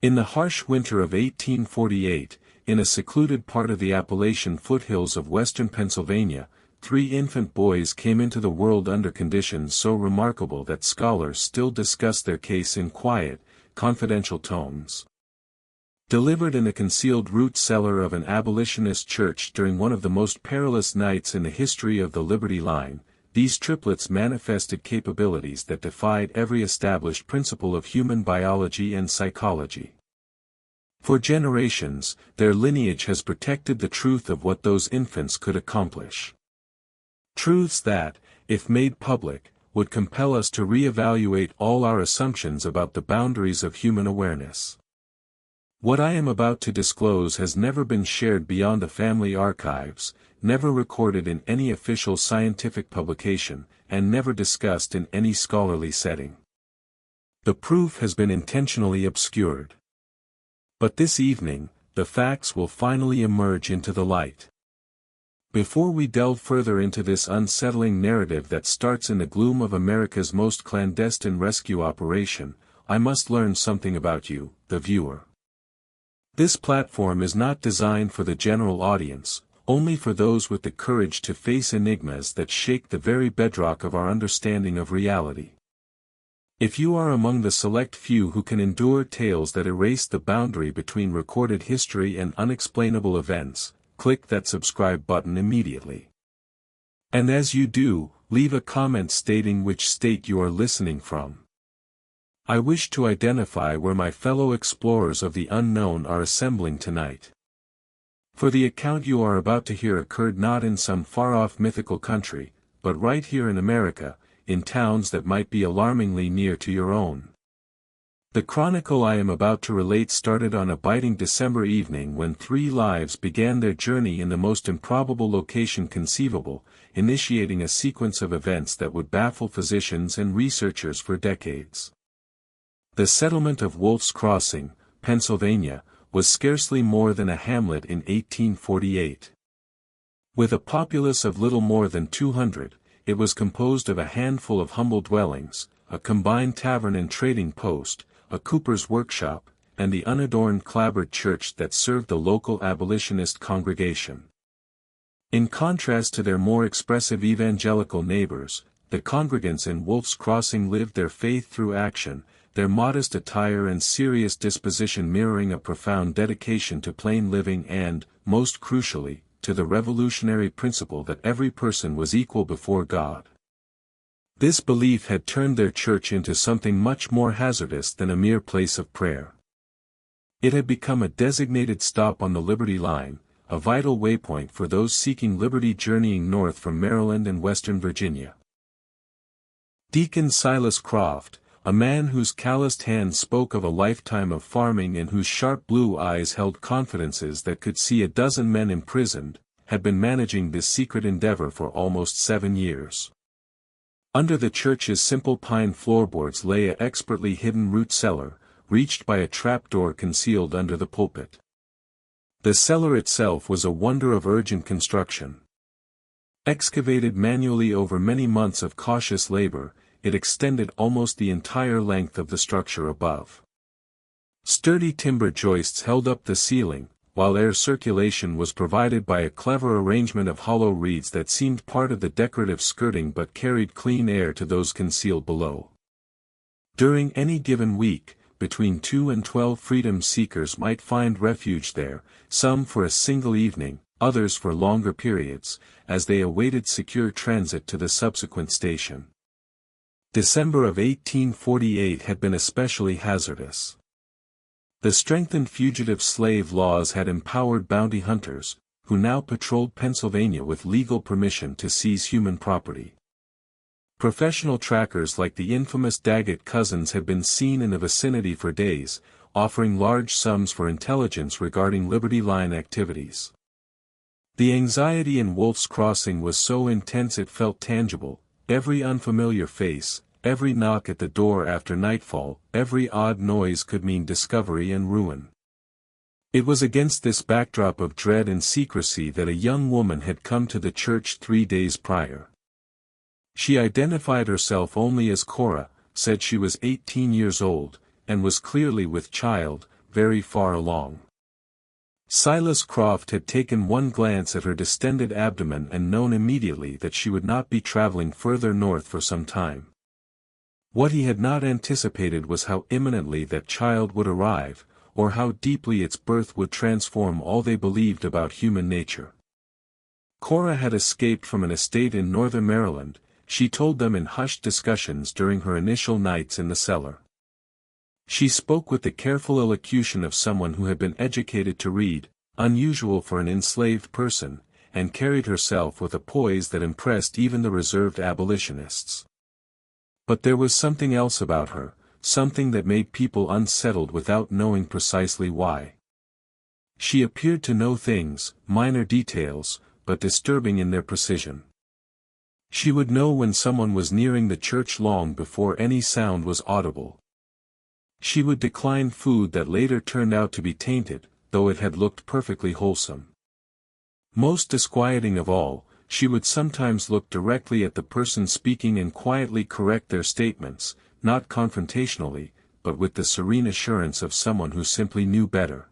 In the harsh winter of 1848, in a secluded part of the Appalachian foothills of western Pennsylvania, 3 infant boys came into the world under conditions so remarkable that scholars still discuss their case in quiet, confidential tones. Delivered in a concealed root cellar of an abolitionist church during one of the most perilous nights in the history of the Liberty Line, these triplets manifested capabilities that defied every established principle of human biology and psychology. For generations, their lineage has protected the truth of what those infants could accomplish. Truths that, if made public, would compel us to re-evaluate all our assumptions about the boundaries of human awareness. What I am about to disclose has never been shared beyond the family archives, never recorded in any official scientific publication, and never discussed in any scholarly setting. The proof has been intentionally obscured. But this evening, the facts will finally emerge into the light. Before we delve further into this unsettling narrative that starts in the gloom of America's most clandestine rescue operation, I must learn something about you, the viewer. This platform is not designed for the general audience, only for those with the courage to face enigmas that shake the very bedrock of our understanding of reality. If you are among the select few who can endure tales that erase the boundary between recorded history and unexplainable events, click that subscribe button immediately. And as you do, leave a comment stating which state you are listening from. I wish to identify where my fellow explorers of the unknown are assembling tonight. For the account you are about to hear occurred not in some far-off mythical country, but right here in America, in towns that might be alarmingly near to your own. The chronicle I am about to relate started on a biting December evening when 3 lives began their journey in the most improbable location conceivable, initiating a sequence of events that would baffle physicians and researchers for decades. The settlement of Wolf's Crossing, Pennsylvania, was scarcely more than a hamlet in 1848. With a populace of little more than 200, it was composed of a handful of humble dwellings, a combined tavern and trading post, a cooper's workshop, and the unadorned clapboard church that served the local abolitionist congregation. In contrast to their more expressive evangelical neighbors, the congregants in Wolf's Crossing lived their faith through action, their modest attire and serious disposition mirroring a profound dedication to plain living and, most crucially, to the revolutionary principle that every person was equal before God. This belief had turned their church into something much more hazardous than a mere place of prayer. It had become a designated stop on the Liberty Line, a vital waypoint for those seeking liberty journeying north from Maryland and Western Virginia. Deacon Silas Croft, a man whose calloused hands spoke of a lifetime of farming and whose sharp blue eyes held confidences that could see a dozen men imprisoned, had been managing this secret endeavor for almost 7 years. Under the church's simple pine floorboards lay an expertly hidden root cellar, reached by a trapdoor concealed under the pulpit. The cellar itself was a wonder of urgent construction. Excavated manually over many months of cautious labor, it extended almost the entire length of the structure above. Sturdy timber joists held up the ceiling, while air circulation was provided by a clever arrangement of hollow reeds that seemed part of the decorative skirting but carried clean air to those concealed below. During any given week, between 2 and 12 freedom seekers might find refuge there, some for a single evening, others for longer periods, as they awaited secure transit to the subsequent station. December of 1848 had been especially hazardous. The strengthened fugitive slave laws had empowered bounty hunters, who now patrolled Pennsylvania with legal permission to seize human property. Professional trackers like the infamous Daggett cousins had been seen in the vicinity for days, offering large sums for intelligence regarding Liberty Line activities. The anxiety in Wolf's Crossing was so intense it felt tangible. Every unfamiliar face, every knock at the door after nightfall, every odd noise could mean discovery and ruin. It was against this backdrop of dread and secrecy that a young woman had come to the church 3 days prior. She identified herself only as Cora, said she was 18 years old, and was clearly with child, very far along. Silas Croft had taken one glance at her distended abdomen and known immediately that she would not be traveling further north for some time. What he had not anticipated was how imminently that child would arrive, or how deeply its birth would transform all they believed about human nature. Cora had escaped from an estate in northern Maryland, she told them in hushed discussions during her initial nights in the cellar. She spoke with the careful elocution of someone who had been educated to read, unusual for an enslaved person, and carried herself with a poise that impressed even the reserved abolitionists. But there was something else about her, something that made people unsettled without knowing precisely why. She appeared to know things, minor details, but disturbing in their precision. She would know when someone was nearing the church long before any sound was audible. She would decline food that later turned out to be tainted, though it had looked perfectly wholesome. Most disquieting of all, she would sometimes look directly at the person speaking and quietly correct their statements, not confrontationally, but with the serene assurance of someone who simply knew better.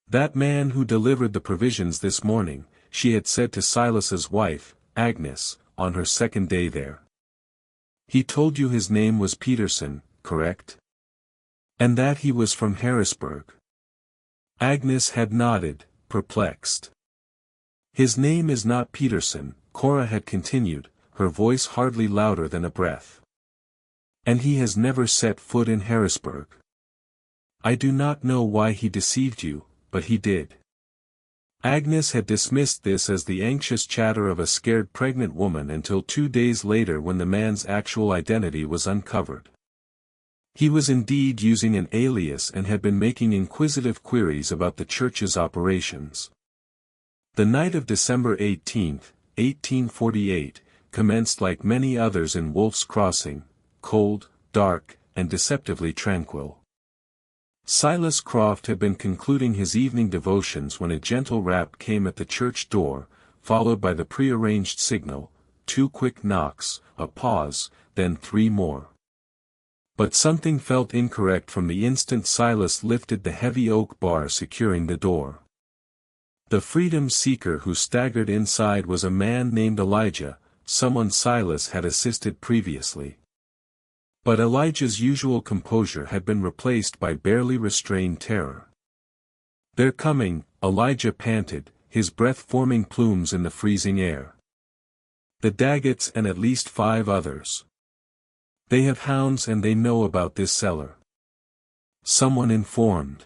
"That man who delivered the provisions this morning," she had said to Silas's wife, Agnes, on her second day there. "He told you his name was Peterson, correct? And that he was from Harrisburg?" Agnes had nodded, perplexed. "His name is not Peterson," Cora had continued, her voice hardly louder than a breath. "And he has never set foot in Harrisburg. I do not know why he deceived you, but he did." Agnes had dismissed this as the anxious chatter of a scared pregnant woman until 2 days later when the man's actual identity was uncovered. He was indeed using an alias and had been making inquisitive queries about the church's operations. The night of December 18, 1848, commenced like many others in Wolf's Crossing, cold, dark, and deceptively tranquil. Silas Croft had been concluding his evening devotions when a gentle rap came at the church door, followed by the prearranged signal, 2 quick knocks, a pause, then 3 more. But something felt incorrect from the instant Silas lifted the heavy oak bar securing the door. The freedom seeker who staggered inside was a man named Elijah, someone Silas had assisted previously. But Elijah's usual composure had been replaced by barely restrained terror. "They're coming," Elijah panted, his breath forming plumes in the freezing air. "The Daggetts and at least 5 others. They have hounds and they know about this cellar. Someone informed."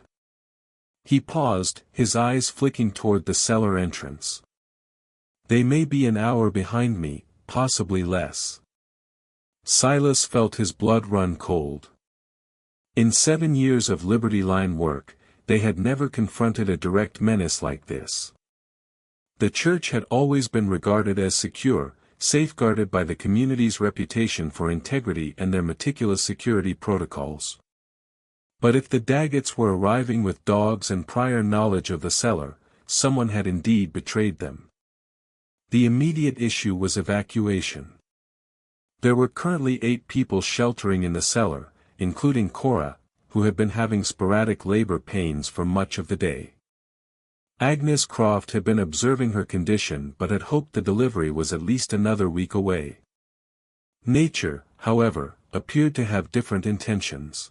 He paused, his eyes flicking toward the cellar entrance. "They may be an hour behind me, possibly less." Silas felt his blood run cold. In 7 years of Liberty Line work, they had never confronted a direct menace like this. The church had always been regarded as secure, safeguarded by the community's reputation for integrity and their meticulous security protocols. But if the Daggetts were arriving with dogs and prior knowledge of the cellar, someone had indeed betrayed them. The immediate issue was evacuation. There were currently 8 people sheltering in the cellar, including Cora, who had been having sporadic labor pains for much of the day. Agnes Croft had been observing her condition but had hoped the delivery was at least another week away. Nature, however, appeared to have different intentions.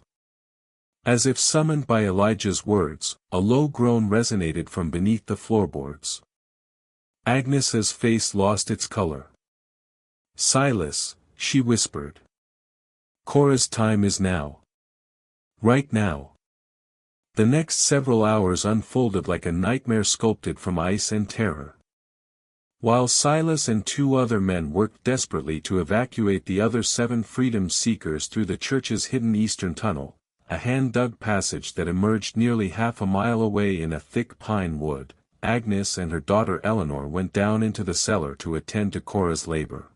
As if summoned by Elijah's words, a low groan resonated from beneath the floorboards. Agnes's face lost its color. "Silas," she whispered. "Cora's time is now. Right now." The next several hours unfolded like a nightmare sculpted from ice and terror. While Silas and 2 other men worked desperately to evacuate the other 7 freedom seekers through the church's hidden eastern tunnel, a hand-dug passage that emerged nearly half a mile away in a thick pine wood, Agnes and her daughter Eleanor went down into the cellar to attend to Cora's labor.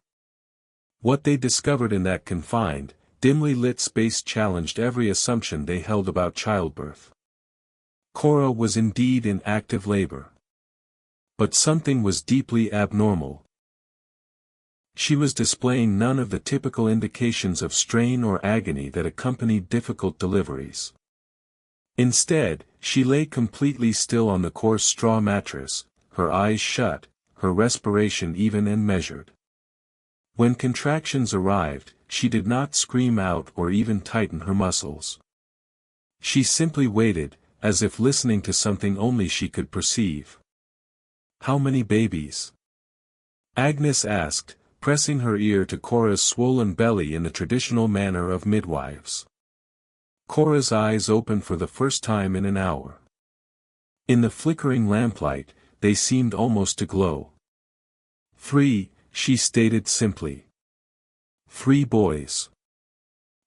What they discovered in that confined, dimly lit space challenged every assumption they held about childbirth. Cora was indeed in active labor. But something was deeply abnormal. She was displaying none of the typical indications of strain or agony that accompanied difficult deliveries. Instead, she lay completely still on the coarse straw mattress, her eyes shut, her respiration even and measured. When contractions arrived, she did not scream out or even tighten her muscles. She simply waited, as if listening to something only she could perceive. "How many babies?" Agnes asked, pressing her ear to Cora's swollen belly in the traditional manner of midwives. Cora's eyes opened for the first time in an hour. In the flickering lamplight, they seemed almost to glow. "3," she stated simply. "3 boys.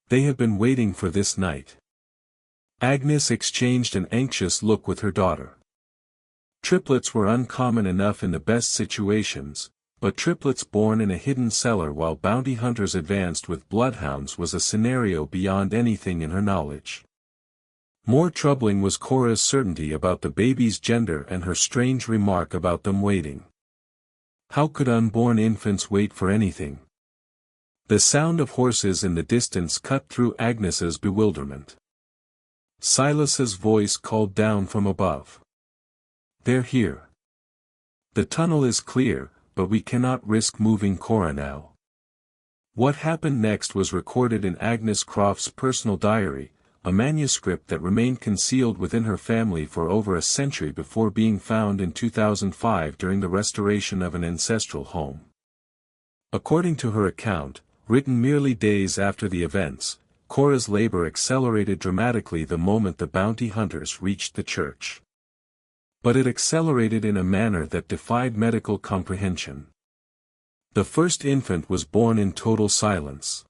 They have been waiting for this night." Agnes exchanged an anxious look with her daughter. Triplets were uncommon enough in the best situations, but triplets born in a hidden cellar while bounty hunters advanced with bloodhounds was a scenario beyond anything in her knowledge. More troubling was Cora's certainty about the baby's gender and her strange remark about them waiting. How could unborn infants wait for anything? The sound of horses in the distance cut through Agnes's bewilderment. Silas's voice called down from above. "They're here. The tunnel is clear, but we cannot risk moving Cora now." What happened next was recorded in Agnes Croft's personal diary, a manuscript that remained concealed within her family for over a century before being found in 2005 during the restoration of an ancestral home. According to her account, written merely days after the events, Cora's labor accelerated dramatically the moment the bounty hunters reached the church. But it accelerated in a manner that defied medical comprehension. The first infant was born in total silence.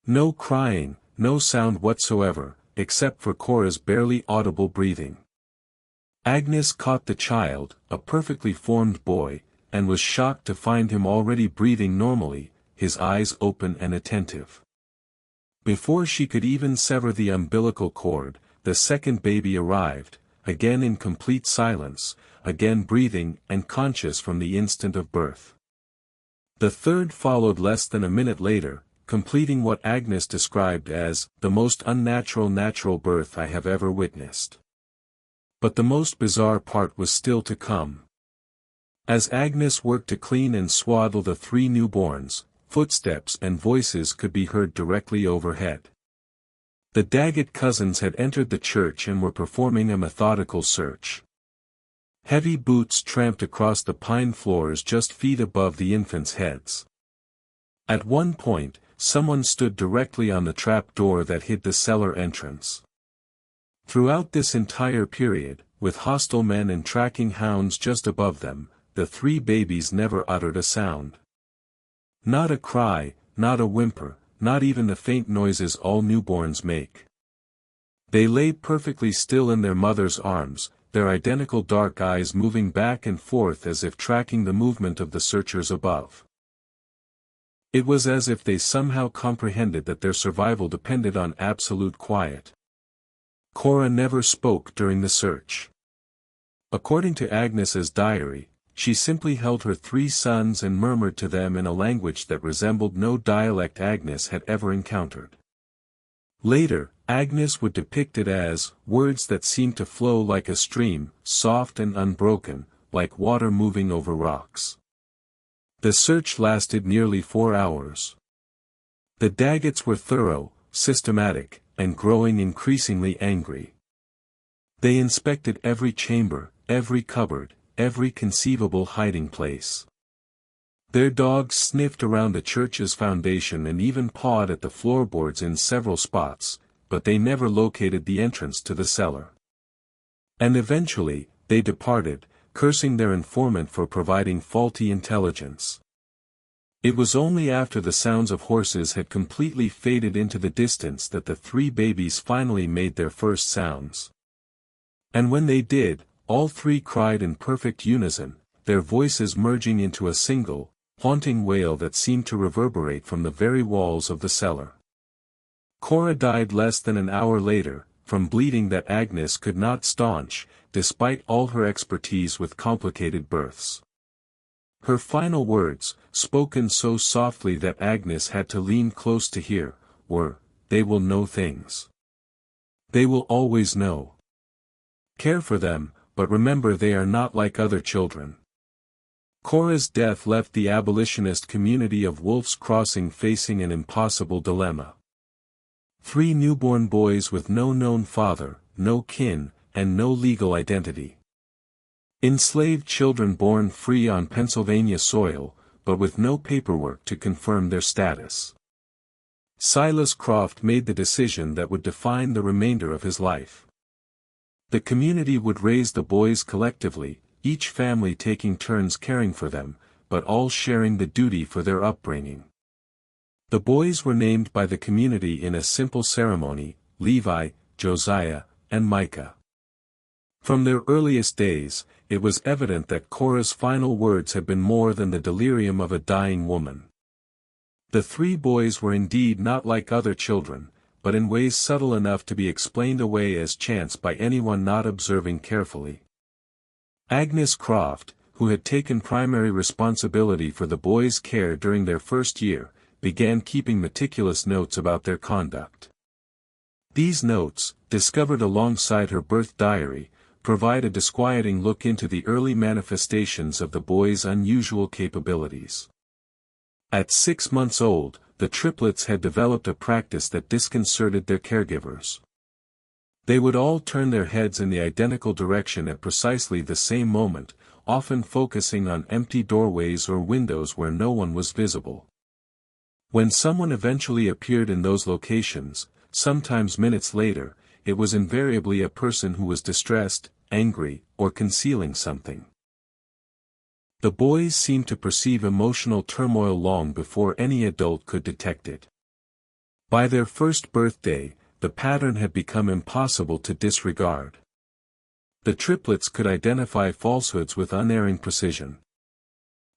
No crying, no sound whatsoever, except for Cora's barely audible breathing. Agnes caught the child, a perfectly formed boy, and was shocked to find him already breathing normally, his eyes open and attentive. Before she could even sever the umbilical cord, the second baby arrived, again in complete silence, again breathing and conscious from the instant of birth. The third followed less than a minute later, completing what Agnes described as the most unnatural natural birth I have ever witnessed. But the most bizarre part was still to come. As Agnes worked to clean and swaddle the 3 newborns, footsteps and voices could be heard directly overhead. The Daggett cousins had entered the church and were performing a methodical search. Heavy boots tramped across the pine floors just feet above the infants' heads. At one point, someone stood directly on the trap door that hid the cellar entrance. Throughout this entire period, with hostile men and tracking hounds just above them, the 3 babies never uttered a sound. Not a cry, not a whimper, not even the faint noises all newborns make. They lay perfectly still in their mother's arms, their identical dark eyes moving back and forth as if tracking the movement of the searchers above. It was as if they somehow comprehended that their survival depended on absolute quiet. Cora never spoke during the search. According to Agnes's diary, she simply held her 3 sons and murmured to them in a language that resembled no dialect Agnes had ever encountered. Later, Agnes would depict it as words that seemed to flow like a stream, soft and unbroken, like water moving over rocks. The search lasted nearly 4 hours. The Daggetts were thorough, systematic, and growing increasingly angry. They inspected every chamber, every cupboard, every conceivable hiding place. Their dogs sniffed around the church's foundation and even pawed at the floorboards in several spots, but they never located the entrance to the cellar. And eventually, they departed, cursing their informant for providing faulty intelligence. It was only after the sounds of horses had completely faded into the distance that the 3 babies finally made their first sounds. And when they did, all 3 cried in perfect unison, their voices merging into a single, haunting wail that seemed to reverberate from the very walls of the cellar. Cora died less than an hour later, from bleeding that Agnes could not staunch, despite all her expertise with complicated births. Her final words, spoken so softly that Agnes had to lean close to hear, were, "They will know things. They will always know. Care for them, but remember they are not like other children. Cora's death left the abolitionist community of Wolf's Crossing facing an impossible dilemma. 3 newborn boys with no known father, no kin, and no legal identity. Enslaved children born free on Pennsylvania soil, but with no paperwork to confirm their status. Silas Croft made the decision that would define the remainder of his life. The community would raise the boys collectively, each family taking turns caring for them, but all sharing the duty for their upbringing. The boys were named by the community in a simple ceremony: Levi, Josiah, and Micah. From their earliest days, it was evident that Cora's final words had been more than the delirium of a dying woman. The 3 boys were indeed not like other children, but in ways subtle enough to be explained away as chance by anyone not observing carefully. Agnes Croft, who had taken primary responsibility for the boys' care during their first year, began keeping meticulous notes about their conduct. These notes, discovered alongside her birth diary, provide a disquieting look into the early manifestations of the boys' unusual capabilities. At 6 months old, the triplets had developed a practice that disconcerted their caregivers. They would all turn their heads in the identical direction at precisely the same moment, often focusing on empty doorways or windows where no one was visible. When someone eventually appeared in those locations, sometimes minutes later, it was invariably a person who was distressed, angry, or concealing something. The boys seemed to perceive emotional turmoil long before any adult could detect it. By their first birthday, the pattern had become impossible to disregard. The triplets could identify falsehoods with unerring precision.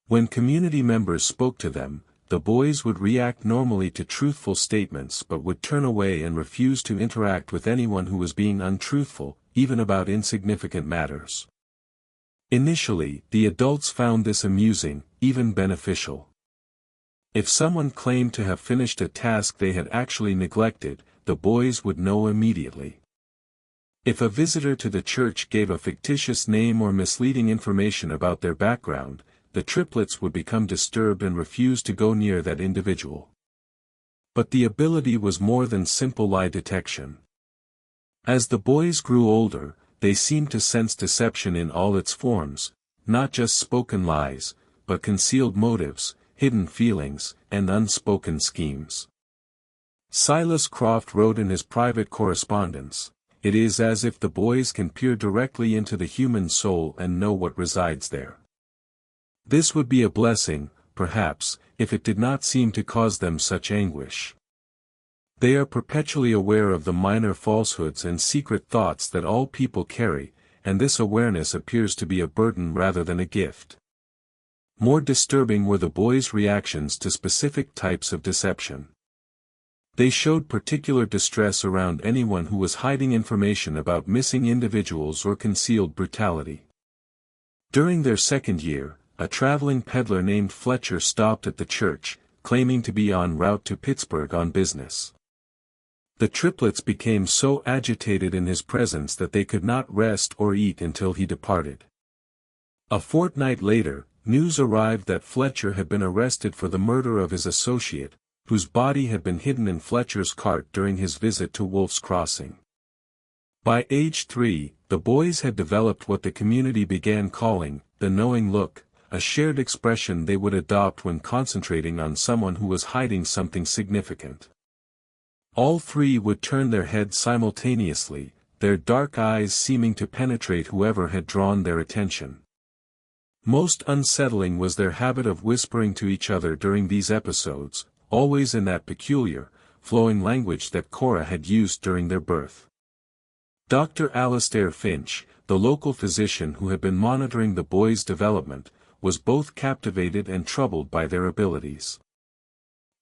When community members spoke to them, the boys would react normally to truthful statements but would turn away and refuse to interact with anyone who was being untruthful, even about insignificant matters. Initially, the adults found this amusing, even beneficial. If someone claimed to have finished a task they had actually neglected, the boys would know immediately. If a visitor to the church gave a fictitious name or misleading information about their background, the triplets would become disturbed and refuse to go near that individual. But the ability was more than simple lie detection. As the boys grew older, they seemed to sense deception in all its forms, not just spoken lies, but concealed motives, hidden feelings, and unspoken schemes. Silas Croft wrote in his private correspondence, "It is as if the boys can peer directly into the human soul and know what resides there. This would be a blessing, perhaps, if it did not seem to cause them such anguish. They are perpetually aware of the minor falsehoods and secret thoughts that all people carry, and this awareness appears to be a burden rather than a gift." More disturbing were the boys' reactions to specific types of deception. They showed particular distress around anyone who was hiding information about missing individuals or concealed brutality. During their second year, a traveling peddler named Fletcher stopped at the church, claiming to be en route to Pittsburgh on business. The triplets became so agitated in his presence that they could not rest or eat until he departed. A fortnight later, news arrived that Fletcher had been arrested for the murder of his associate, whose body had been hidden in Fletcher's cart during his visit to Wolf's Crossing. By age 3, the boys had developed what the community began calling the knowing look, a shared expression they would adopt when concentrating on someone who was hiding something significant. All 3 would turn their heads simultaneously, their dark eyes seeming to penetrate whoever had drawn their attention. Most unsettling was their habit of whispering to each other during these episodes, always in that peculiar, flowing language that Cora had used during their birth. Dr. Alastair Finch, the local physician who had been monitoring the boys' development, was both captivated and troubled by their abilities.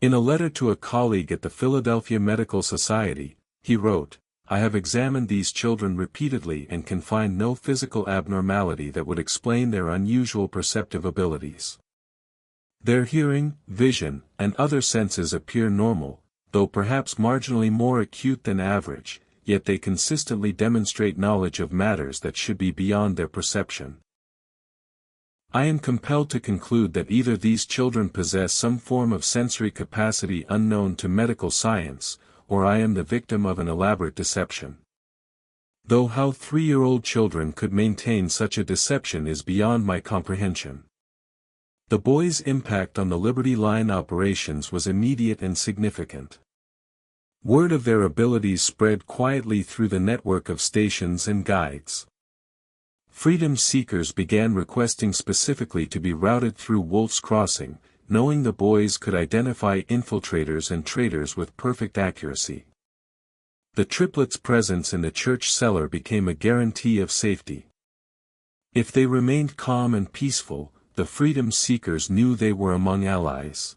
In a letter to a colleague at the Philadelphia Medical Society, he wrote, "I have examined these children repeatedly and can find no physical abnormality that would explain their unusual perceptive abilities. Their hearing, vision, and other senses appear normal, though perhaps marginally more acute than average, yet they consistently demonstrate knowledge of matters that should be beyond their perception. I am compelled to conclude that either these children possess some form of sensory capacity unknown to medical science, or I am the victim of an elaborate deception. Though how 3-year-old children could maintain such a deception is beyond my comprehension. The boys' impact on the Liberty Line operations was immediate and significant. Word of their abilities spread quietly through the network of stations and guides. Freedom seekers began requesting specifically to be routed through Wolf's Crossing, knowing the boys could identify infiltrators and traitors with perfect accuracy. The triplets' presence in the church cellar became a guarantee of safety. If they remained calm and peaceful, the freedom seekers knew they were among allies.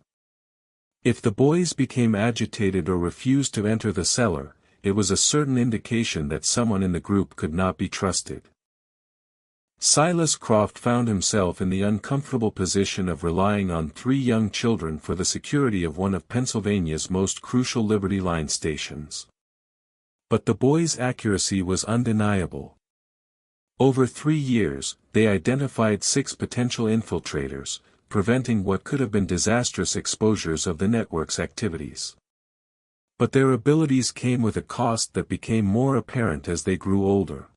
If the boys became agitated or refused to enter the cellar, it was a certain indication that someone in the group could not be trusted. Silas Croft found himself in the uncomfortable position of relying on 3 young children for the security of one of Pennsylvania's most crucial Liberty Line stations. But the boys' accuracy was undeniable. Over 3 years, they identified 6 potential infiltrators, preventing what could have been disastrous exposures of the network's activities. But their abilities came with a cost that became more apparent as they grew older.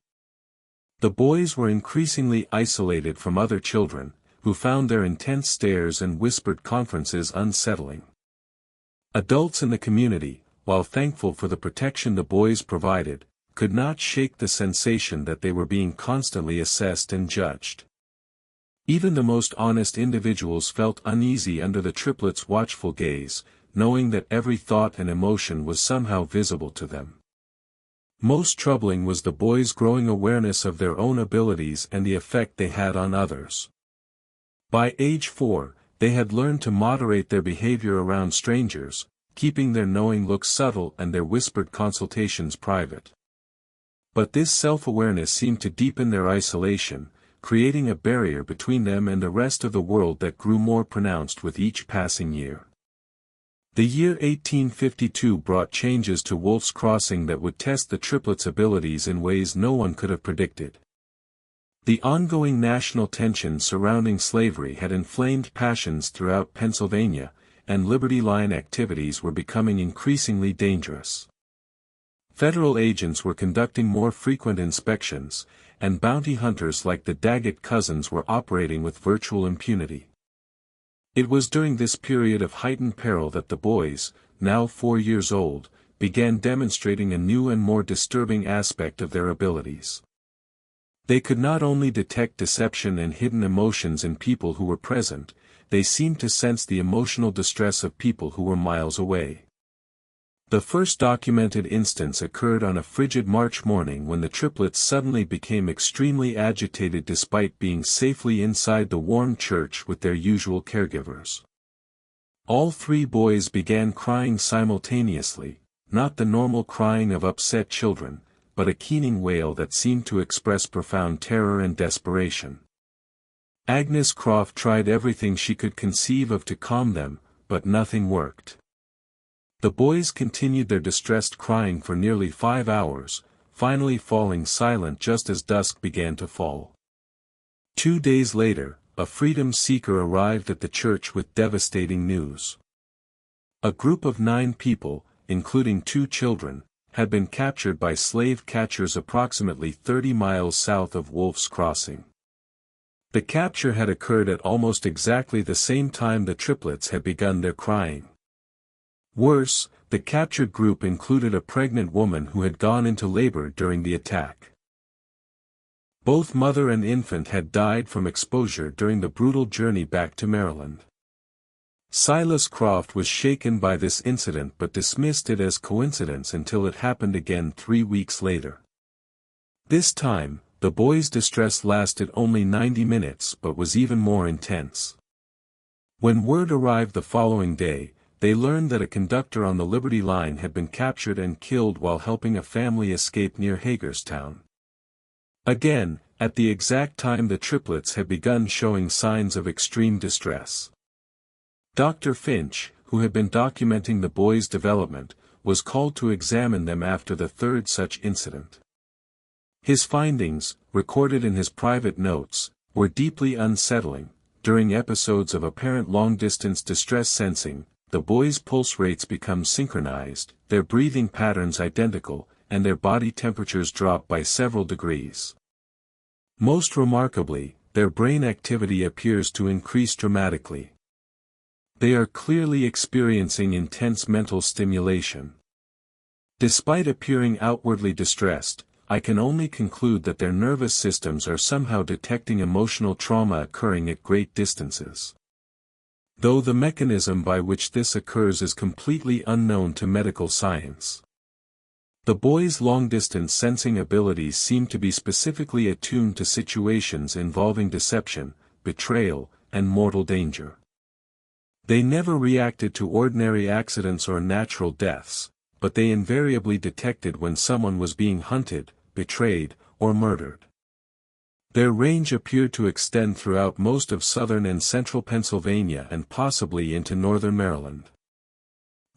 The boys were increasingly isolated from other children, who found their intense stares and whispered conferences unsettling. Adults in the community, while thankful for the protection the boys provided, could not shake the sensation that they were being constantly assessed and judged. Even the most honest individuals felt uneasy under the triplets' watchful gaze, knowing that every thought and emotion was somehow visible to them. Most troubling was the boys' growing awareness of their own abilities and the effect they had on others. By age 4, they had learned to moderate their behavior around strangers, keeping their knowing looks subtle and their whispered consultations private. But this self-awareness seemed to deepen their isolation, creating a barrier between them and the rest of the world that grew more pronounced with each passing year. The year 1852 brought changes to Wolf's Crossing that would test the triplets' abilities in ways no one could have predicted. The ongoing national tension surrounding slavery had inflamed passions throughout Pennsylvania, and Liberty Line activities were becoming increasingly dangerous. Federal agents were conducting more frequent inspections, and bounty hunters like the Daggett cousins were operating with virtual impunity. It was during this period of heightened peril that the boys, now 4 years old, began demonstrating a new and more disturbing aspect of their abilities. They could not only detect deception and hidden emotions in people who were present, they seemed to sense the emotional distress of people who were miles away. The first documented instance occurred on a frigid March morning when the triplets suddenly became extremely agitated despite being safely inside the warm church with their usual caregivers. All 3 boys began crying simultaneously, not the normal crying of upset children, but a keening wail that seemed to express profound terror and desperation. Agnes Croft tried everything she could conceive of to calm them, but nothing worked. The boys continued their distressed crying for nearly 5 hours, finally falling silent just as dusk began to fall. 2 days later, a freedom seeker arrived at the church with devastating news. A group of 9 people, including 2 children, had been captured by slave catchers approximately 30 miles south of Wolf's Crossing. The capture had occurred at almost exactly the same time the triplets had begun their crying. Worse, the captured group included a pregnant woman who had gone into labor during the attack. Both mother and infant had died from exposure during the brutal journey back to Maryland. Silas Croft was shaken by this incident but dismissed it as coincidence until it happened again 3 weeks later. This time, the boys' distress lasted only 90 minutes but was even more intense. When word arrived the following day, they learned that a conductor on the Liberty Line had been captured and killed while helping a family escape near Hagerstown. Again, at the exact time the triplets had begun showing signs of extreme distress. Dr. Finch, who had been documenting the boys' development, was called to examine them after the third such incident. His findings, recorded in his private notes, were deeply unsettling. During episodes of apparent long-distance distress sensing, the boys' pulse rates become synchronized, their breathing patterns identical, and their body temperatures drop by several degrees. Most remarkably, their brain activity appears to increase dramatically. They are clearly experiencing intense mental stimulation. Despite appearing outwardly distressed, I can only conclude that their nervous systems are somehow detecting emotional trauma occurring at great distances. Though the mechanism by which this occurs is completely unknown to medical science. The boys' long-distance sensing abilities seem to be specifically attuned to situations involving deception, betrayal, and mortal danger. They never reacted to ordinary accidents or natural deaths, but they invariably detected when someone was being hunted, betrayed, or murdered. Their range appeared to extend throughout most of southern and central Pennsylvania and possibly into northern Maryland.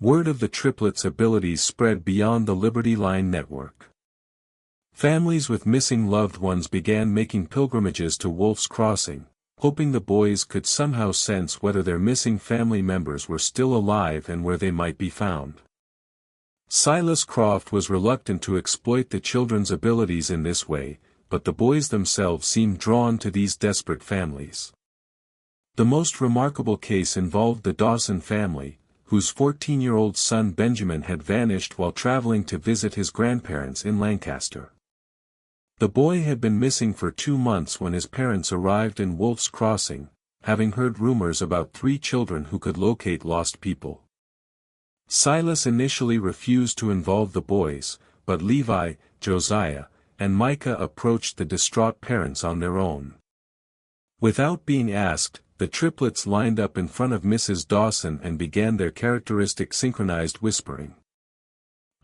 Word of the triplets' abilities spread beyond the Liberty Line network. Families with missing loved ones began making pilgrimages to Wolf's Crossing, hoping the boys could somehow sense whether their missing family members were still alive and where they might be found. Silas Croft was reluctant to exploit the children's abilities in this way, but the boys themselves seemed drawn to these desperate families. The most remarkable case involved the Dawson family, whose 14-year-old son Benjamin had vanished while traveling to visit his grandparents in Lancaster. The boy had been missing for 2 months when his parents arrived in Wolf's Crossing, having heard rumors about 3 children who could locate lost people. Silas initially refused to involve the boys, but Levi, Josiah, and Micah approached the distraught parents on their own. Without being asked, the triplets lined up in front of Mrs. Dawson and began their characteristic synchronized whispering.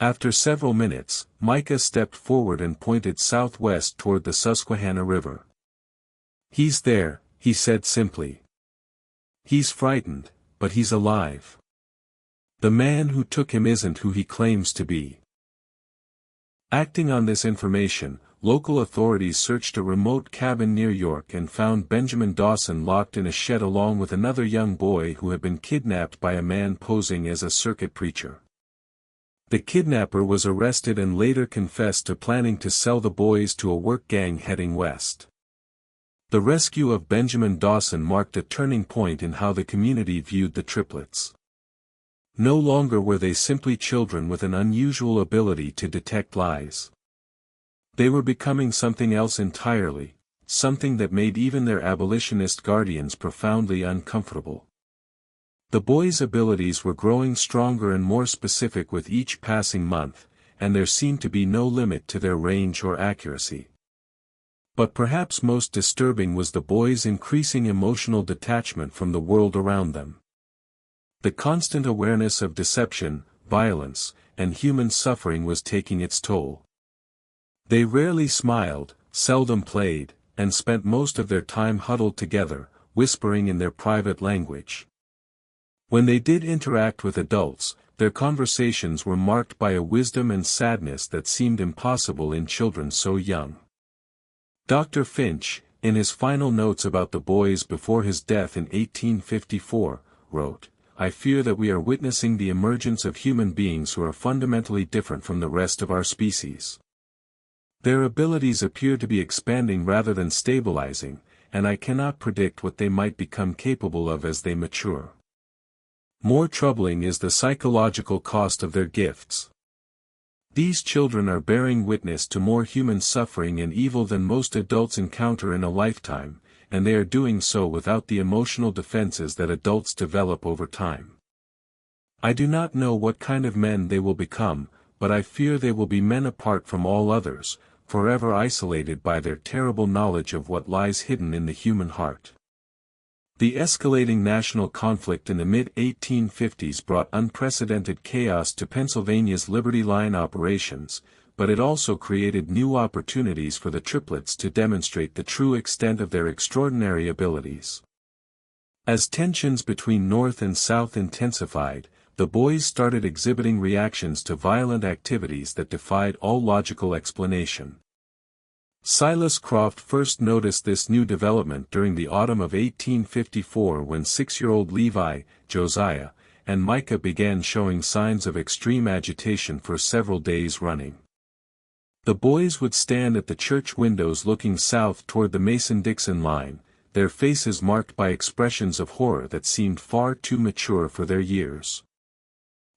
After several minutes, Micah stepped forward and pointed southwest toward the Susquehanna River. "He's there," he said simply. "He's frightened, but he's alive. The man who took him isn't who he claims to be." Acting on this information, local authorities searched a remote cabin near York and found Benjamin Dawson locked in a shed along with another young boy who had been kidnapped by a man posing as a circuit preacher. The kidnapper was arrested and later confessed to planning to sell the boys to a work gang heading west. The rescue of Benjamin Dawson marked a turning point in how the community viewed the triplets. No longer were they simply children with an unusual ability to detect lies. They were becoming something else entirely, something that made even their abolitionist guardians profoundly uncomfortable. The boys' abilities were growing stronger and more specific with each passing month, and there seemed to be no limit to their range or accuracy. But perhaps most disturbing was the boys' increasing emotional detachment from the world around them. The constant awareness of deception, violence, and human suffering was taking its toll. They rarely smiled, seldom played, and spent most of their time huddled together, whispering in their private language. When they did interact with adults, their conversations were marked by a wisdom and sadness that seemed impossible in children so young. Dr. Finch, in his final notes about the boys before his death in 1854, wrote, "I fear that we are witnessing the emergence of human beings who are fundamentally different from the rest of our species. Their abilities appear to be expanding rather than stabilizing, and I cannot predict what they might become capable of as they mature. More troubling is the psychological cost of their gifts. These children are bearing witness to more human suffering and evil than most adults encounter in a lifetime, and they are doing so without the emotional defenses that adults develop over time. I do not know what kind of men they will become, but I fear they will be men apart from all others, forever isolated by their terrible knowledge of what lies hidden in the human heart." The escalating national conflict in the mid-1850s brought unprecedented chaos to Pennsylvania's Liberty Line operations, but it also created new opportunities for the triplets to demonstrate the true extent of their extraordinary abilities. As tensions between North and South intensified, the boys started exhibiting reactions to violent activities that defied all logical explanation. Silas Croft first noticed this new development during the autumn of 1854 when 6-year-old Levi, Josiah, and Micah began showing signs of extreme agitation for several days running. The boys would stand at the church windows looking south toward the Mason-Dixon line, their faces marked by expressions of horror that seemed far too mature for their years.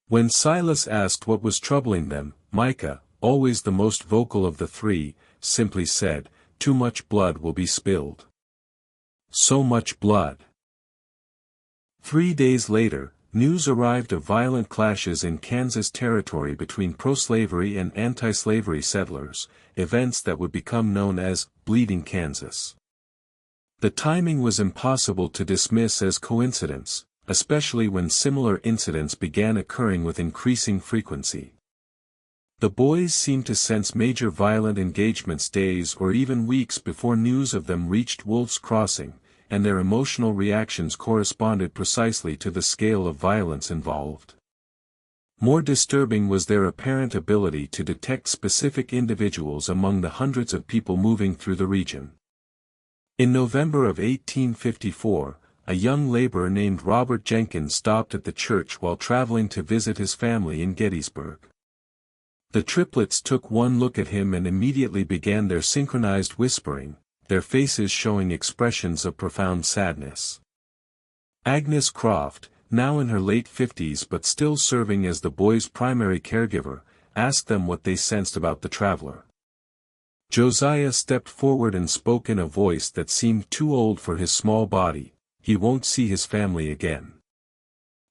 When Silas asked what was troubling them, Micah, always the most vocal of the three, simply said, "Too much blood will be spilled." So much blood. 3 days later, news arrived of violent clashes in Kansas Territory between pro-slavery and anti-slavery settlers, events that would become known as Bleeding Kansas. The timing was impossible to dismiss as coincidence, especially when similar incidents began occurring with increasing frequency. The boys seemed to sense major violent engagements days or even weeks before news of them reached Wolf's Crossing, and their emotional reactions corresponded precisely to the scale of violence involved. More disturbing was their apparent ability to detect specific individuals among the hundreds of people moving through the region. In November of 1854, a young laborer named Robert Jenkins stopped at the church while traveling to visit his family in Gettysburg. The triplets took one look at him and immediately began their synchronized whispering, their faces showing expressions of profound sadness. Agnes Croft, now in her late 50s but still serving as the boys' primary caregiver, asked them what they sensed about the traveler. Josiah stepped forward and spoke in a voice that seemed too old for his small body, "He won't see his family again.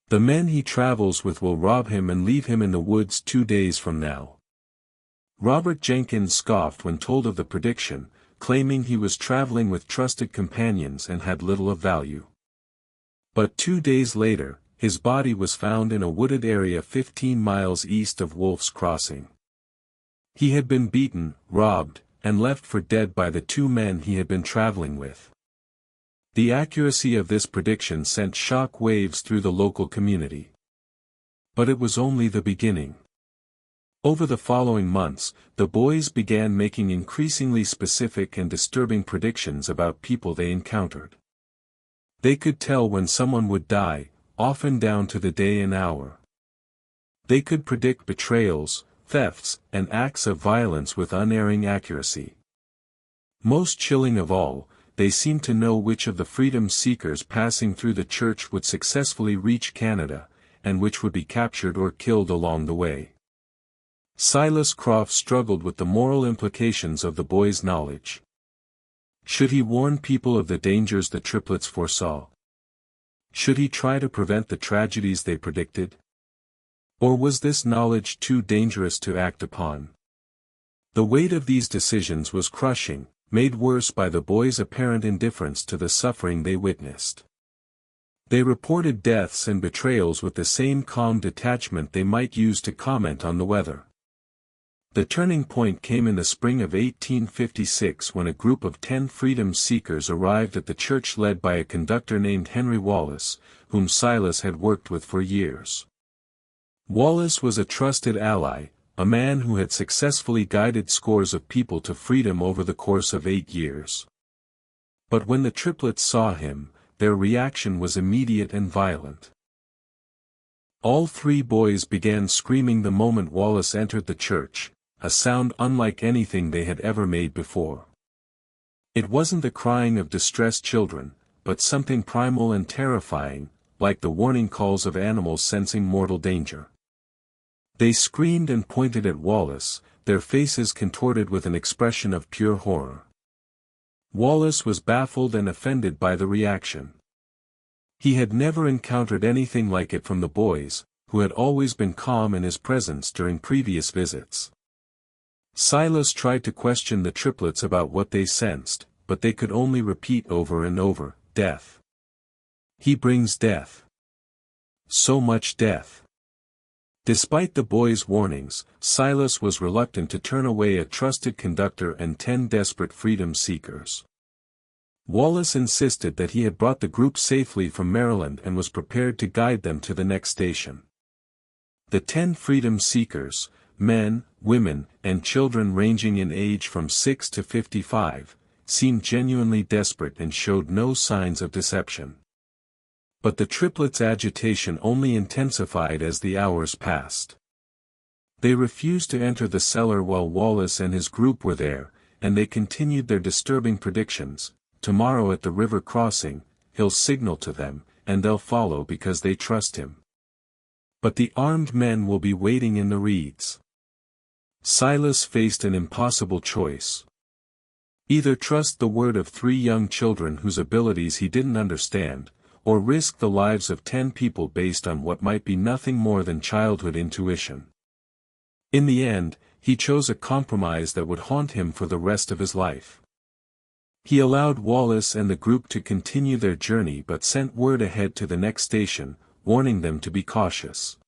The men he travels with will rob him and leave him in the woods 2 days from now." Robert Jenkins scoffed when told of the prediction, claiming he was traveling with trusted companions and had little of value. But 2 days later, his body was found in a wooded area 15 miles east of Wolf's Crossing. He had been beaten, robbed, and left for dead by the 2 men he had been traveling with. The accuracy of this prediction sent shock waves through the local community. But it was only the beginning. Over the following months, the boys began making increasingly specific and disturbing predictions about people they encountered. They could tell when someone would die, often down to the day and hour. They could predict betrayals, thefts, and acts of violence with unerring accuracy. Most chilling of all, they seemed to know which of the freedom seekers passing through the church would successfully reach Canada, and which would be captured or killed along the way. Silas Croft struggled with the moral implications of the boys' knowledge. Should he warn people of the dangers the triplets foresaw? Should he try to prevent the tragedies they predicted? Or was this knowledge too dangerous to act upon? The weight of these decisions was crushing, made worse by the boys' apparent indifference to the suffering they witnessed. They reported deaths and betrayals with the same calm detachment they might use to comment on the weather. The turning point came in the spring of 1856 when a group of 10 freedom seekers arrived at the church led by a conductor named Henry Wallace, whom Silas had worked with for years. Wallace was a trusted ally, a man who had successfully guided scores of people to freedom over the course of 8 years. But when the triplets saw him, their reaction was immediate and violent. All 3 boys began screaming the moment Wallace entered the church, a sound unlike anything they had ever made before. It wasn't the crying of distressed children, but something primal and terrifying, like the warning calls of animals sensing mortal danger. They screamed and pointed at Wallace, their faces contorted with an expression of pure horror. Wallace was baffled and offended by the reaction. He had never encountered anything like it from the boys, who had always been calm in his presence during previous visits. Silas tried to question the triplets about what they sensed, but they could only repeat over and over, "Death. He brings death. So much death." Despite the boys' warnings, Silas was reluctant to turn away a trusted conductor and 10 desperate freedom seekers. Wallace insisted that he had brought the group safely from Maryland and was prepared to guide them to the next station. The 10 freedom seekers, men, women, and children ranging in age from 6 to 55, seemed genuinely desperate and showed no signs of deception. But the triplets' agitation only intensified as the hours passed. They refused to enter the cellar while Wallace and his group were there, and they continued their disturbing predictions. Tomorrow at the river crossing, he'll signal to them, and they'll follow because they trust him. But the armed men will be waiting in the reeds. Silas faced an impossible choice. Either trust the word of 3 young children whose abilities he didn't understand, or risk the lives of 10 people based on what might be nothing more than childhood intuition. In the end, he chose a compromise that would haunt him for the rest of his life. He allowed Wallace and the group to continue their journey but sent word ahead to the next station, warning them to be cautious.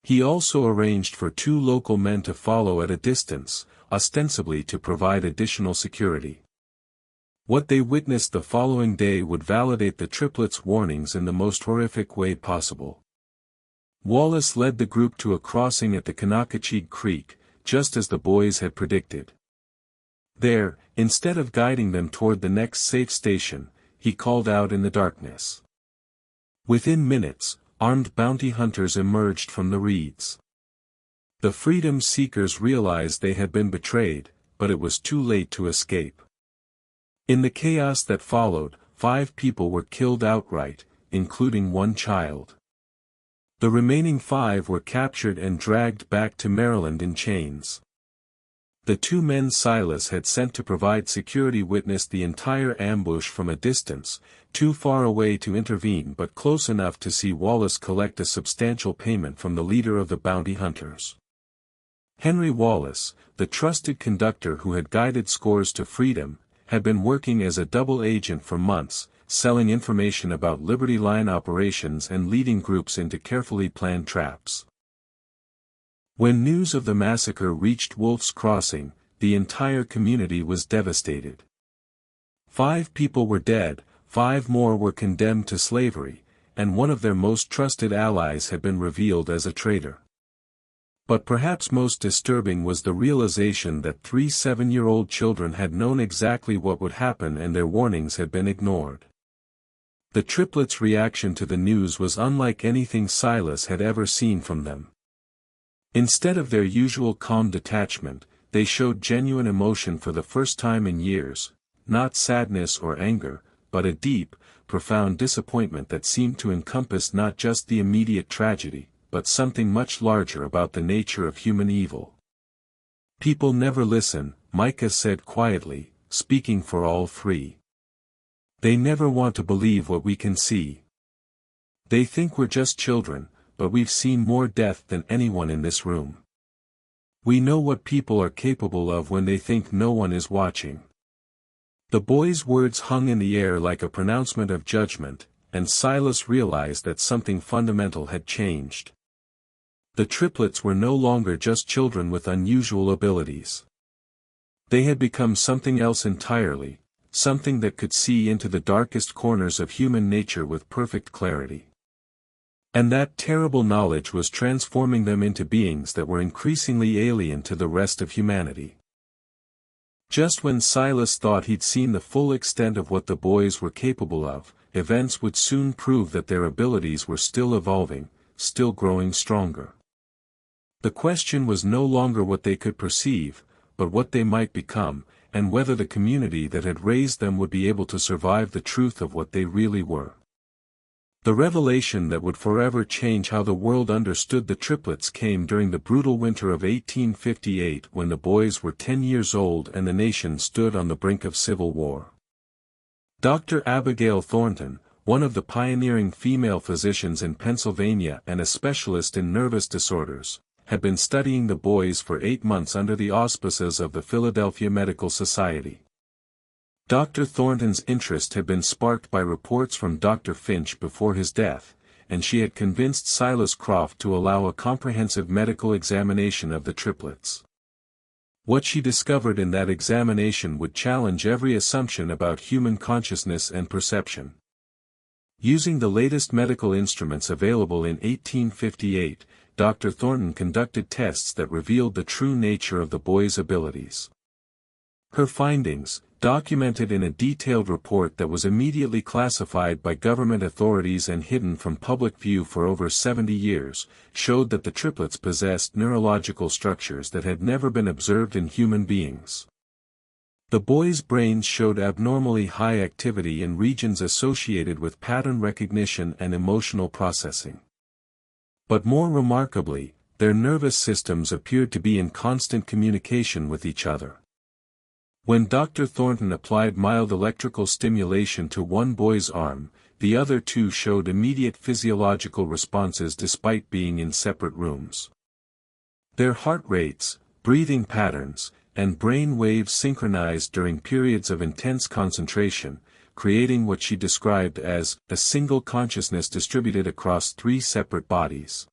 He also arranged for 2 local men to follow at a distance, ostensibly to provide additional security. What they witnessed the following day would validate the triplets' warnings in the most horrific way possible. Wallace led the group to a crossing at the Kanakachig Creek, just as the boys had predicted. There, instead of guiding them toward the next safe station, he called out in the darkness. Within minutes, armed bounty hunters emerged from the reeds. The freedom seekers realized they had been betrayed, but it was too late to escape. In the chaos that followed, 5 people were killed outright, including 1 child. The remaining 5 were captured and dragged back to Maryland in chains. The 2 men Silas had sent to provide security witnessed the entire ambush from a distance, too far away to intervene but close enough to see Wallace collect a substantial payment from the leader of the bounty hunters. Henry Wallace, the trusted conductor who had guided scores to freedom, had been working as a double agent for months, selling information about Liberty Line operations and leading groups into carefully planned traps. When news of the massacre reached Wolf's Crossing, the entire community was devastated. 5 people were dead, 5 more were condemned to slavery, and one of their most trusted allies had been revealed as a traitor. But perhaps most disturbing was the realization that 3 7-year-old children had known exactly what would happen and their warnings had been ignored. The triplets' reaction to the news was unlike anything Silas had ever seen from them. Instead of their usual calm detachment, they showed genuine emotion for the first time in years, not sadness or anger, but a deep, profound disappointment that seemed to encompass not just the immediate tragedy, but something much larger about the nature of human evil. "People never listen," Micah said quietly, speaking for all 3. "They never want to believe what we can see. They think we're just children, but we've seen more death than anyone in this room. We know what people are capable of when they think no one is watching." The boy's words hung in the air like a pronouncement of judgment, and Silas realized that something fundamental had changed. The triplets were no longer just children with unusual abilities. They had become something else entirely, something that could see into the darkest corners of human nature with perfect clarity. And that terrible knowledge was transforming them into beings that were increasingly alien to the rest of humanity. Just when Silas thought he'd seen the full extent of what the boys were capable of, events would soon prove that their abilities were still evolving, still growing stronger. The question was no longer what they could perceive, but what they might become, and whether the community that had raised them would be able to survive the truth of what they really were. The revelation that would forever change how the world understood the triplets came during the brutal winter of 1858 when the boys were 10 years old and the nation stood on the brink of civil war. Dr. Abigail Thornton, one of the pioneering female physicians in Pennsylvania and a specialist in nervous disorders, had been studying the boys for 8 months under the auspices of the Philadelphia Medical Society. Dr. Thornton's interest had been sparked by reports from Dr. Finch before his death, and she had convinced Silas Croft to allow a comprehensive medical examination of the triplets. What she discovered in that examination would challenge every assumption about human consciousness and perception. Using the latest medical instruments available in 1858, Dr. Thornton conducted tests that revealed the true nature of the boys' abilities. Her findings, documented in a detailed report that was immediately classified by government authorities and hidden from public view for over 70 years, showed that the triplets possessed neurological structures that had never been observed in human beings. The boys' brains showed abnormally high activity in regions associated with pattern recognition and emotional processing. But more remarkably, their nervous systems appeared to be in constant communication with each other. When Dr. Thornton applied mild electrical stimulation to one boy's arm, the other two showed immediate physiological responses despite being in separate rooms. Their heart rates, breathing patterns, and brain waves synchronized during periods of intense concentration, creating what she described as a single consciousness distributed across 3 separate bodies.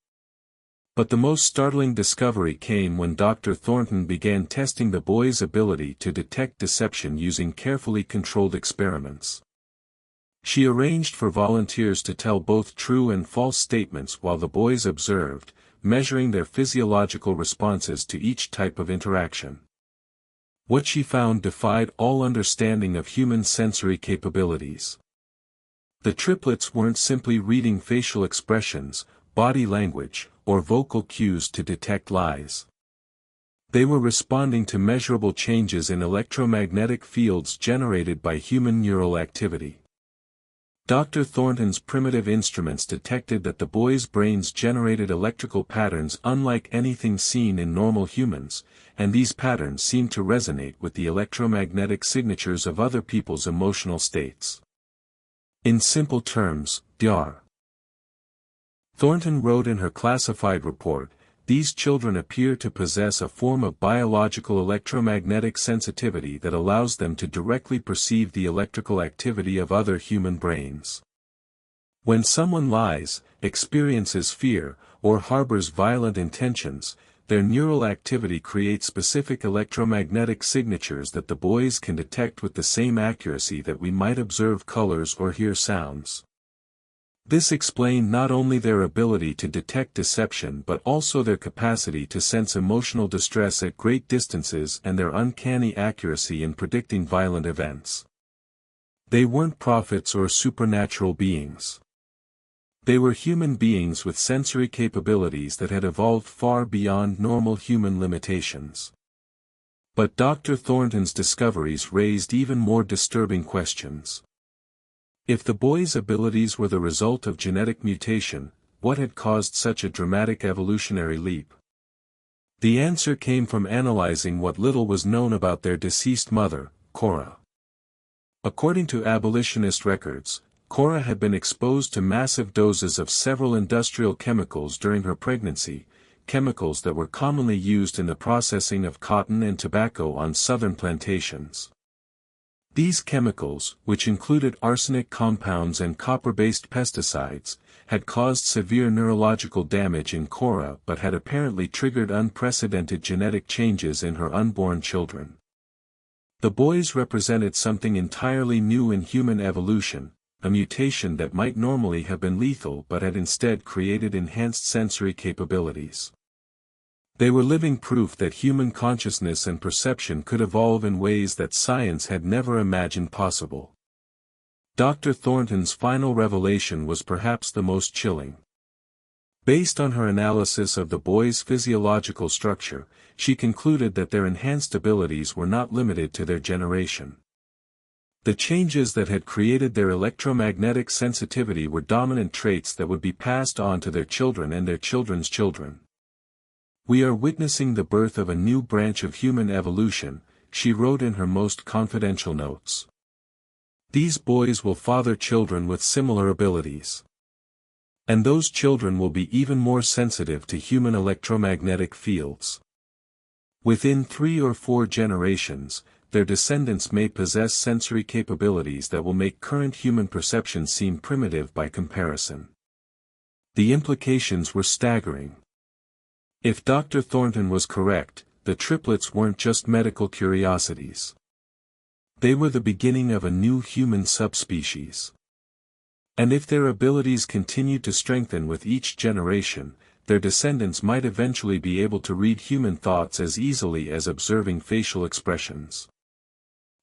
But the most startling discovery came when Dr. Thornton began testing the boys' ability to detect deception using carefully controlled experiments. She arranged for volunteers to tell both true and false statements while the boys observed, measuring their physiological responses to each type of interaction. What she found defied all understanding of human sensory capabilities. The triplets weren't simply reading facial expressions, body language, or vocal cues to detect lies. They were responding to measurable changes in electromagnetic fields generated by human neural activity. Dr. Thornton's primitive instruments detected that the boys' brains generated electrical patterns unlike anything seen in normal humans, and these patterns seemed to resonate with the electromagnetic signatures of other people's emotional states. In simple terms, Dr. Thornton wrote in her classified report, "These children appear to possess a form of biological electromagnetic sensitivity that allows them to directly perceive the electrical activity of other human brains. When someone lies, experiences fear, or harbors violent intentions, their neural activity creates specific electromagnetic signatures that the boys can detect with the same accuracy that we might observe colors or hear sounds." This explained not only their ability to detect deception but also their capacity to sense emotional distress at great distances and their uncanny accuracy in predicting violent events. They weren't prophets or supernatural beings. They were human beings with sensory capabilities that had evolved far beyond normal human limitations. But Dr. Thornton's discoveries raised even more disturbing questions. If the boys' abilities were the result of genetic mutation, what had caused such a dramatic evolutionary leap? The answer came from analyzing what little was known about their deceased mother, Cora. According to abolitionist records, Cora had been exposed to massive doses of several industrial chemicals during her pregnancy, chemicals that were commonly used in the processing of cotton and tobacco on southern plantations. These chemicals, which included arsenic compounds and copper-based pesticides, had caused severe neurological damage in Cora but had apparently triggered unprecedented genetic changes in her unborn children. The boys represented something entirely new in human evolution, a mutation that might normally have been lethal but had instead created enhanced sensory capabilities. They were living proof that human consciousness and perception could evolve in ways that science had never imagined possible. Dr. Thornton's final revelation was perhaps the most chilling. Based on her analysis of the boys' physiological structure, she concluded that their enhanced abilities were not limited to their generation. The changes that had created their electromagnetic sensitivity were dominant traits that would be passed on to their children and their children's children. "We are witnessing the birth of a new branch of human evolution," she wrote in her most confidential notes. "These boys will father children with similar abilities. And those children will be even more sensitive to human electromagnetic fields. Within 3 or 4 generations, their descendants may possess sensory capabilities that will make current human perception seem primitive by comparison." The implications were staggering. If Dr. Thornton was correct, the triplets weren't just medical curiosities. They were the beginning of a new human subspecies. And if their abilities continued to strengthen with each generation, their descendants might eventually be able to read human thoughts as easily as observing facial expressions.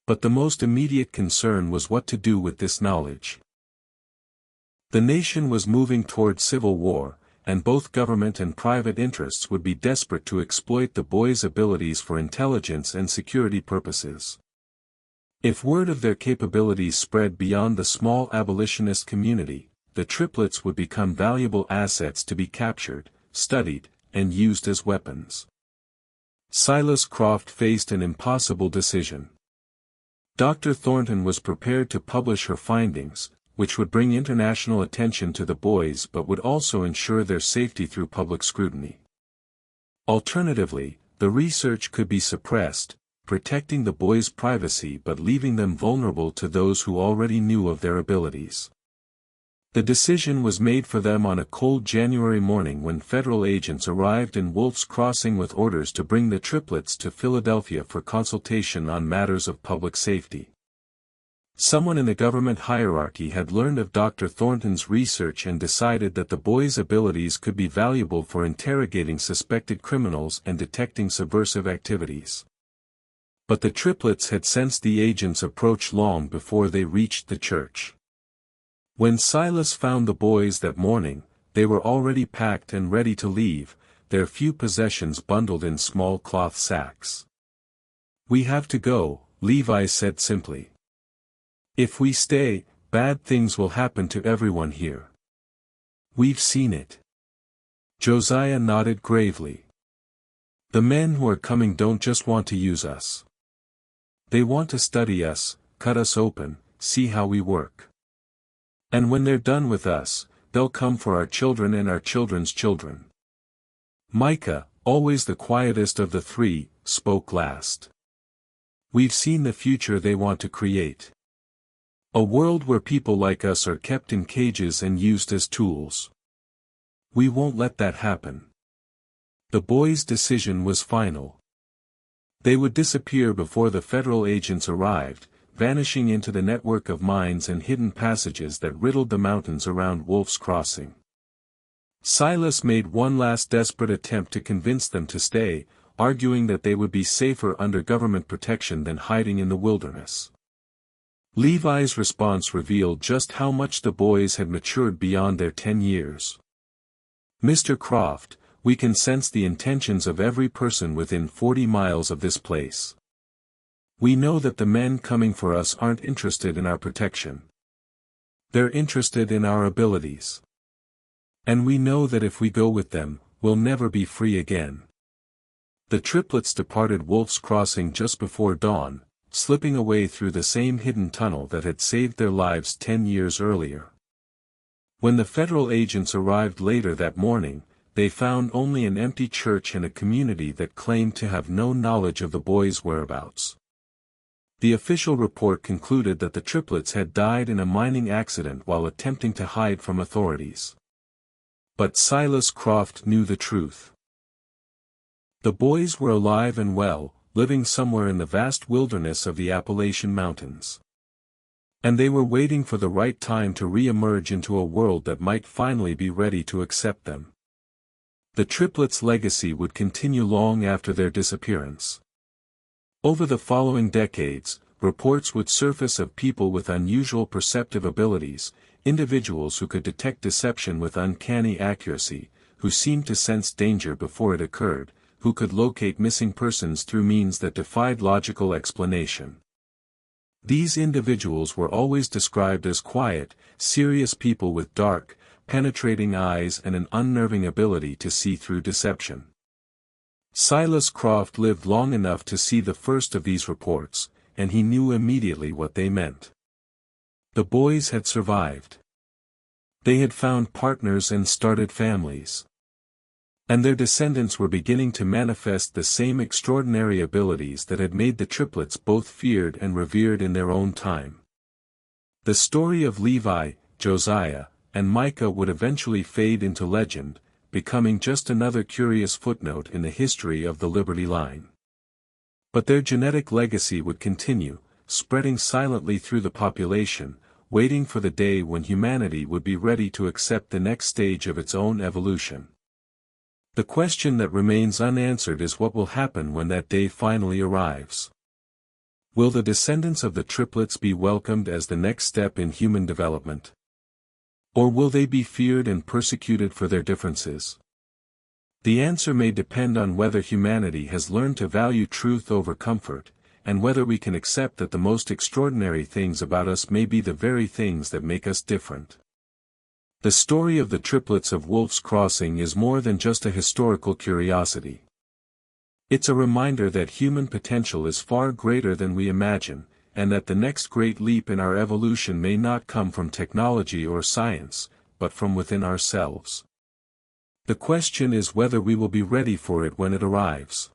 But the most immediate concern was what to do with this knowledge. The nation was moving toward civil war, and both government and private interests would be desperate to exploit the boys' abilities for intelligence and security purposes. If word of their capabilities spread beyond the small abolitionist community, the triplets would become valuable assets to be captured, studied, and used as weapons. Silas Croft faced an impossible decision. Dr. Thornton was prepared to publish her findings, which would bring international attention to the boys but would also ensure their safety through public scrutiny. Alternatively, the research could be suppressed, protecting the boys' privacy but leaving them vulnerable to those who already knew of their abilities. The decision was made for them on a cold January morning when federal agents arrived in Wolf's Crossing with orders to bring the triplets to Philadelphia for consultation on matters of public safety. Someone in the government hierarchy had learned of Dr. Thornton's research and decided that the boys' abilities could be valuable for interrogating suspected criminals and detecting subversive activities. But the triplets had sensed the agent's approach long before they reached the church. When Silas found the boys that morning, they were already packed and ready to leave, their few possessions bundled in small cloth sacks. "We have to go," Levi said simply. "If we stay, bad things will happen to everyone here. We've seen it." Josiah nodded gravely. "The men who are coming don't just want to use us. They want to study us, cut us open, see how we work. And when they're done with us, they'll come for our children and our children's children." Micah, always the quietest of the three, spoke last. "We've seen the future they want to create. A world where people like us are kept in cages and used as tools. We won't let that happen." The boys' decision was final. They would disappear before the federal agents arrived, vanishing into the network of mines and hidden passages that riddled the mountains around Wolf's Crossing. Silas made one last desperate attempt to convince them to stay, arguing that they would be safer under government protection than hiding in the wilderness. Levi's response revealed just how much the boys had matured beyond their 10 years. "Mr. Croft, we can sense the intentions of every person within 40 miles of this place. We know that the men coming for us aren't interested in our protection. They're interested in our abilities. And we know that if we go with them, we'll never be free again." The triplets departed Wolf's Crossing just before dawn, slipping away through the same hidden tunnel that had saved their lives 10 years earlier. When the federal agents arrived later that morning, they found only an empty church and a community that claimed to have no knowledge of the boys' whereabouts. The official report concluded that the triplets had died in a mining accident while attempting to hide from authorities. But Silas Croft knew the truth. The boys were alive and well, living somewhere in the vast wilderness of the Appalachian Mountains. And they were waiting for the right time to re-emerge into a world that might finally be ready to accept them. The triplets' legacy would continue long after their disappearance. Over the following decades, reports would surface of people with unusual perceptive abilities, individuals who could detect deception with uncanny accuracy, who seemed to sense danger before it occurred, who could locate missing persons through means that defied logical explanation. These individuals were always described as quiet, serious people with dark, penetrating eyes and an unnerving ability to see through deception. Silas Croft lived long enough to see the first of these reports, and he knew immediately what they meant. The boys had survived. They had found partners and started families. And their descendants were beginning to manifest the same extraordinary abilities that had made the triplets both feared and revered in their own time. The story of Levi, Josiah, and Micah would eventually fade into legend, becoming just another curious footnote in the history of the Liberty Line. But their genetic legacy would continue, spreading silently through the population, waiting for the day when humanity would be ready to accept the next stage of its own evolution. The question that remains unanswered is what will happen when that day finally arrives. Will the descendants of the triplets be welcomed as the next step in human development? Or will they be feared and persecuted for their differences? The answer may depend on whether humanity has learned to value truth over comfort, and whether we can accept that the most extraordinary things about us may be the very things that make us different. The story of the triplets of Wolf's Crossing is more than just a historical curiosity. It's a reminder that human potential is far greater than we imagine, and that the next great leap in our evolution may not come from technology or science, but from within ourselves. The question is whether we will be ready for it when it arrives.